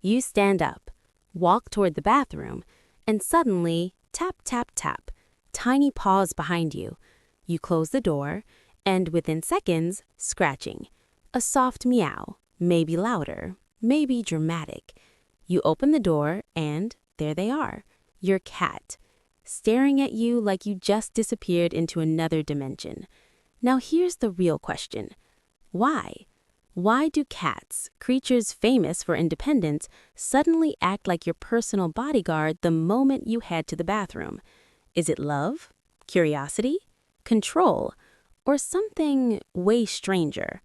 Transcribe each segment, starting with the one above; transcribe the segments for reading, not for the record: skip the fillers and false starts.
You stand up, walk toward the bathroom, and suddenly, tap, tap, tap, tiny paws behind you. You close the door, and within seconds, scratching. A soft meow, maybe louder, maybe dramatic. You open the door, and there they are, your cat, staring at you like you just disappeared into another dimension. Now here's the real question. Why? Why do cats, creatures famous for independence, suddenly act like your personal bodyguard the moment you head to the bathroom? Is it love, curiosity, control, or something way stranger?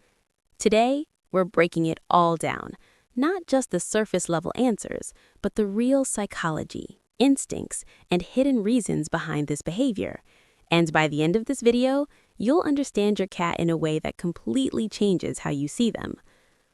Today, we're breaking it all down. Not just the surface-level answers, but the real psychology, instincts, and hidden reasons behind this behavior. And by the end of this video, you'll understand your cat in a way that completely changes how you see them.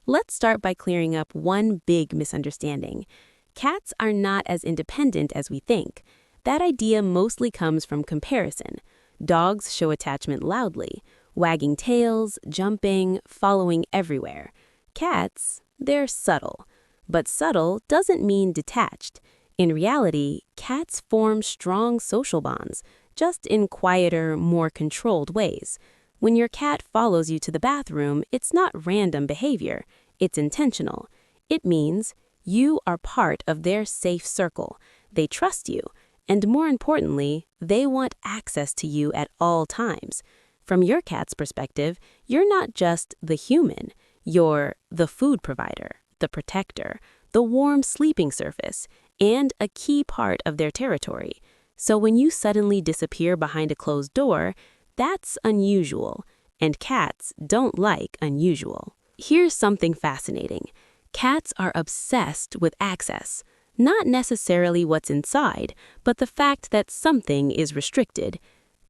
Let's start by clearing up one big misunderstanding. Cats are not as independent as we think. That idea mostly comes from comparison. Dogs show attachment loudly, wagging tails, jumping, following everywhere. Cats, they're subtle. But subtle doesn't mean detached. In reality, cats form strong social bonds, just in quieter, more controlled ways. When your cat follows you to the bathroom, it's not random behavior, it's intentional. It means you are part of their safe circle. They trust you, and more importantly, they want access to you at all times. From your cat's perspective, you're not just the human, you're the food provider, the protector, the warm sleeping surface, and a key part of their territory. So when you suddenly disappear behind a closed door, that's unusual, and cats don't like unusual. Here's something fascinating. Cats are obsessed with access. Not necessarily what's inside, but the fact that something is restricted.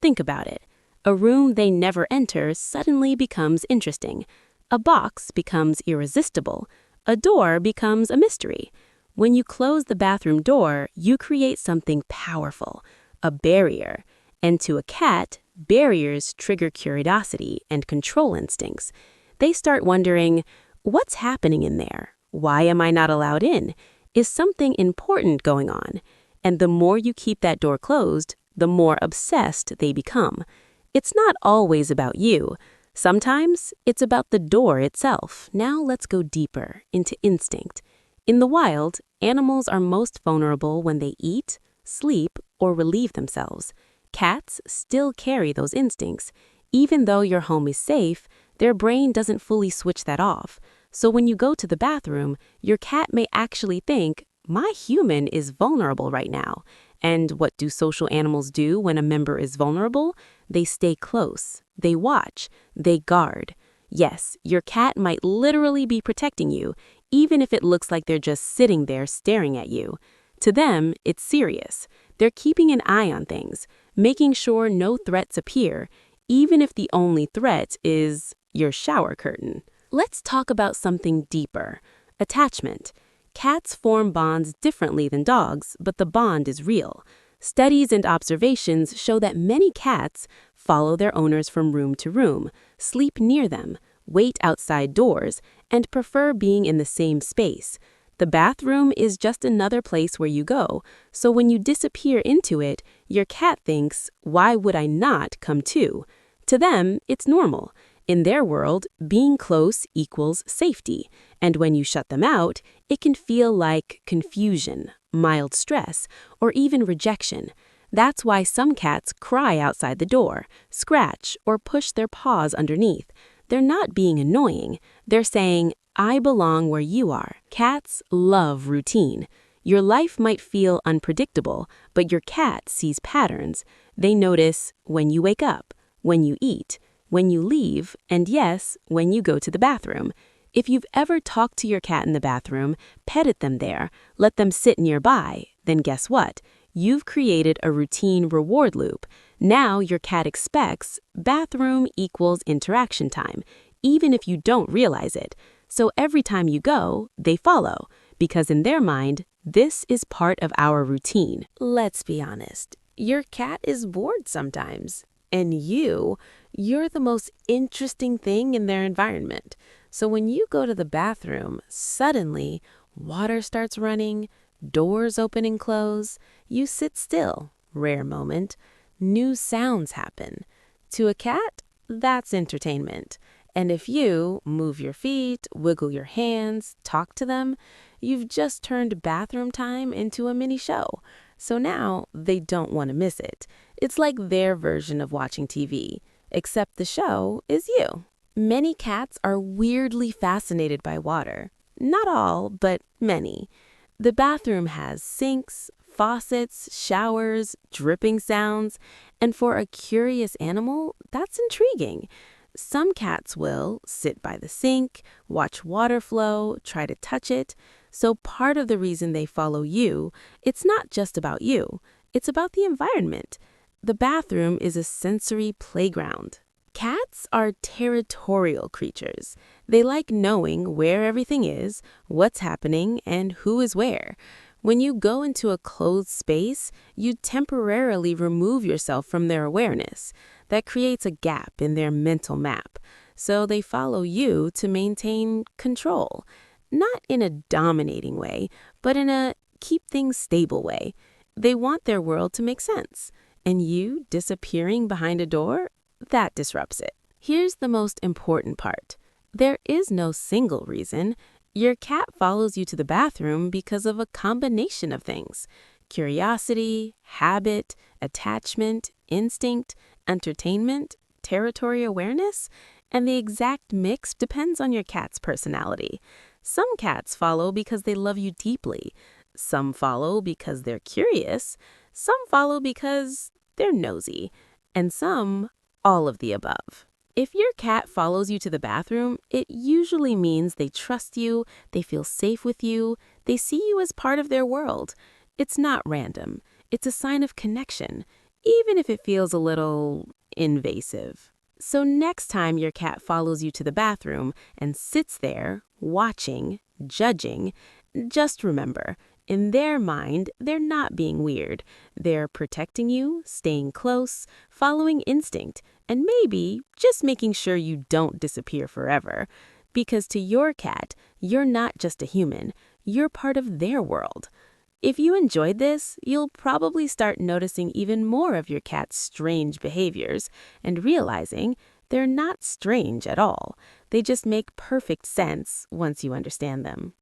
Think about it. A room they never enter suddenly becomes interesting. A box becomes irresistible. A door becomes a mystery. When you close the bathroom door, you create something powerful, a barrier. And to a cat, barriers trigger curiosity and control instincts. They start wondering, what's happening in there? Why am I not allowed in? Is something important going on? And the more you keep that door closed, the more obsessed they become. It's not always about you. Sometimes it's about the door itself. Now let's go deeper into instinct. In the wild, animals are most vulnerable when they eat, sleep, or relieve themselves. Cats still carry those instincts. Even though your home is safe, their brain doesn't fully switch that off. So when you go to the bathroom, your cat may actually think, my human is vulnerable right now. And what do social animals do when a member is vulnerable? They stay close, they watch, they guard. Yes, your cat might literally be protecting you, even if it looks like they're just sitting there staring at you. To them, it's serious. They're keeping an eye on things, making sure no threats appear, even if the only threat is your shower curtain. Let's talk about something deeper, attachment. Cats form bonds differently than dogs, but the bond is real. Studies and observations show that many cats follow their owners from room to room, sleep near them, wait outside doors, and prefer being in the same space. The bathroom is just another place where you go, so when you disappear into it, your cat thinks, why would I not come too? To them, it's normal. In their world, being close equals safety, and when you shut them out, it can feel like confusion, mild stress, or even rejection. That's why some cats cry outside the door, scratch, or push their paws underneath. They're not being annoying. They're saying, I belong where you are. Cats love routine. Your life might feel unpredictable, but your cat sees patterns. They notice when you wake up, when you eat, when you leave, and yes, when you go to the bathroom. If you've ever talked to your cat in the bathroom, petted them there, let them sit nearby, then guess what? You've created a routine reward loop. Now your cat expects bathroom equals interaction time, even if you don't realize it. So every time you go, they follow, because in their mind, this is part of our routine. Let's be honest, your cat is bored sometimes. And you're the most interesting thing in their environment. So when you go to the bathroom, suddenly, Water starts running, doors open and close. You sit still, rare moment. New sounds happen. To a cat, that's entertainment. And if you move your feet, wiggle your hands, talk to them, you've just turned bathroom time into a mini show. So now they don't want to miss it. It's like their version of watching TV, except the show is you. Many cats are weirdly fascinated by water. Not all, but many. The bathroom has sinks, faucets, showers, dripping sounds, and for a curious animal, that's intriguing. Some cats will sit by the sink, watch water flow, try to touch it. So part of the reason they follow you, it's not just about you, it's about the environment. The bathroom is a sensory playground. Cats are territorial creatures. They like knowing where everything is, what's happening, and who is where. When you go into a closed space, you temporarily remove yourself from their awareness. That creates a gap in their mental map. So they follow you to maintain control. Not in a dominating way, but in a keep things stable way. They want their world to make sense. And you disappearing behind a door, that disrupts it. Here's the most important part. There is no single reason. Your cat follows you to the bathroom because of a combination of things. Curiosity, habit, attachment, instinct, entertainment, territory awareness, and the exact mix depends on your cat's personality. Some cats follow because they love you deeply. Some follow because they're curious. Some follow because they're nosy. And some all of the above. If your cat follows you to the bathroom, it usually means they trust you, they feel safe with you, they see you as part of their world. It's not random. It's a sign of connection, even if it feels a little invasive. So next time your cat follows you to the bathroom and sits there, watching, judging, just remember, in their mind, they're not being weird. They're protecting you, staying close, following instinct, and maybe just making sure you don't disappear forever. Because to your cat, you're not just a human, you're part of their world. If you enjoyed this, you'll probably start noticing even more of your cat's strange behaviors and realizing they're not strange at all. They just make perfect sense once you understand them.